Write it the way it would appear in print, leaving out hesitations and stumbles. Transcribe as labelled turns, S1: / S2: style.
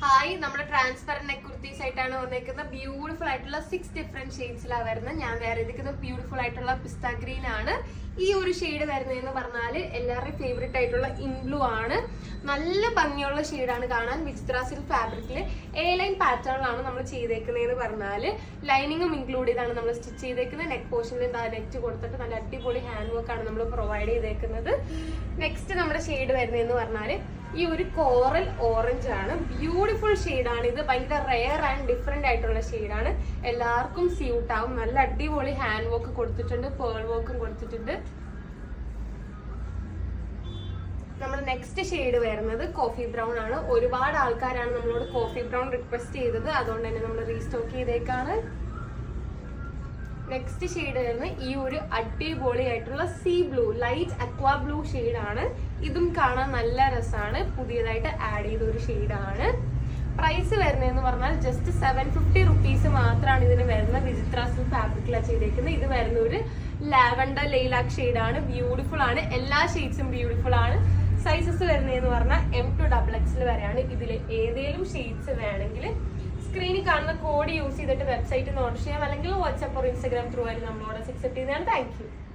S1: Hi, നമ്മുടെ transparent neck kurtis ആയിട്ടാണ് വന്നേക്കുന്നത്. ബ്യൂട്ടിഫുൾ ആയിട്ടുള്ള 6 ഡിഫറെന്റ് ഷെയ്ഡ്സിലാണ് വരുന്നത്. ഞാൻ വേറെ ഇരിക്കുന്നത് ബ്യൂട്ടിഫുൾ ആയിട്ടുള്ള പിസ്ത ഗ്രീൻ ആണ്. ഈ ഒരു ഷെയ്ഡ് വരുന്നതെന്ന് പറഞ്ഞാല് എല്ലാവരുടെയും ഫേവറേറ്റ് ആയിട്ടുള്ള ഇൻബ്ലൂ ആണ്. നല്ല ഭംഗിയുള്ള ഷെയ്ഡാണ് കാണാൻ. വിചിത്ര സിൽക്ക് ഫാബ്രിക്കില് ലൈൻ പാറ്റേണിലാണ് നമ്മൾ ചെയ്തേക്കുന്നതെന്ന് പറഞ്ഞാല് ലൈനിങ്ങും ഇൻക്ലൂഡ് ചെയ്താണ് നമ്മൾ സ്റ്റിച്ച് ചെയ്തേക്കുന്നത്. നെക്ക് പോർഷനിൽ നെറ്റ് കൊടുത്തിട്ട് നല്ല അടിപൊളി ഹാൻഡ് വർക്ക് ആണ് നമ്മൾ പ്രൊവൈഡ് ചെയ്തേക്കുന്നത്. നെക്സ്റ്റ് നമ്മുടെ ഷെയ്ഡ് വരുന്നതെന്ന് പറഞ്ഞാല് ഈ ഒരു കോറൽ ഓറഞ്ച് ആണ്. ബ്യൂട്ടിഫുൾ ഷെയ്ഡാണ് ഇത്. ഭയങ്കര റെയർ ആൻഡ് ഡിഫറെന്റ് ആയിട്ടുള്ള ഷെയ്ഡാണ്. എല്ലാവർക്കും സ്യൂട്ട് ആവും. നല്ല അടിപൊളി ഹാൻഡ് വർക്ക് കൊടുത്തിട്ടുണ്ട്, പേൾ വർക്കും കൊടുത്തിട്ടുണ്ട്. നമ്മുടെ നെക്സ്റ്റ് ഷെയ്ഡ് വരുന്നത് കോഫി ബ്രൗൺ ആണ്. ഒരുപാട് ആൾക്കാരാണ് നമ്മളോട് കോഫി ബ്രൗൺ റിക്വസ്റ്റ് ചെയ്തത്, അതുകൊണ്ട് തന്നെ നമ്മൾ റീസ്റ്റോക്ക് ചെയ്തേക്കാണ്. നെക്സ്റ്റ് ഷെയ്ഡ് വരുന്നത് ഈ ഒരു അടിപൊളി ആയിട്ടുള്ള സീ ബ്ലൂ, ലൈറ്റ് അക്വാ ബ്ലൂ ഷെയ്ഡാണ്. ഇതും കാണാൻ നല്ല രസമാണ്. പുതിയതായിട്ട് ആഡ് ചെയ്ത ഒരു ഷെയ്ഡാണ്. പ്രൈസ് വരുന്നതെന്ന് പറഞ്ഞാൽ ജസ്റ്റ് 750 റുപ്പീസ് മാത്രമാണ് ഇതിന് വരുന്നത്. വിചിത്ര സിൽക്ക് ഫാബ്രിക്കിലാണ് ചെയ്തേക്കുന്നത്. ഇത് വരുന്ന ഒരു ലാവൻഡർ ലൈലാക്ക് ഷെയ്ഡാണ്. ബ്യൂട്ടിഫുൾ ആണ്. എല്ലാ ഷെയ്ഡ്സും ബ്യൂട്ടിഫുൾ ആണ്. സൈസസ് വരുന്നതെന്ന് പറഞ്ഞാൽ M to XXL വരെയാണ്. ഇതിൽ ഏതെങ്കിലും ഷെയ്ഡ്സ് വേണമെങ്കിൽ സ്ക്രീനിൽ കാണുന്ന കോഡ് യൂസ് ചെയ്തിട്ട് വെബ്സൈറ്റിൽ നിന്ന് ഓർഡർ ചെയ്യാം, അല്ലെങ്കിൽ വാട്സ്ആപ്പ് ഓർ ഇൻസ്റ്റാഗ്രാം ത്രൂ ആയി നമ്മളോട് അക്സെപ്റ്റ് ചെയ്യുന്നതാണ്. Thank you.